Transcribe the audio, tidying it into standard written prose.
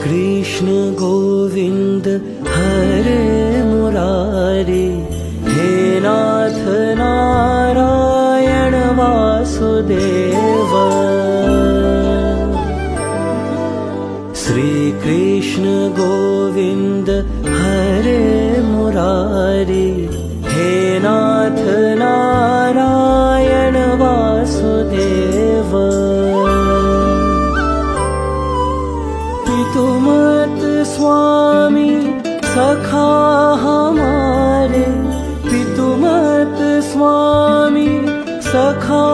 कृष्ण गोविंद हरे मुरारी, हे नाथ नारायण वासुदेव। श्री कृष्ण गोविंद हरे मुरारी, हे नाथ नारायण वासुदेव। पितुमत स्वामी सखा हमारे, पितुमत स्वामी सखा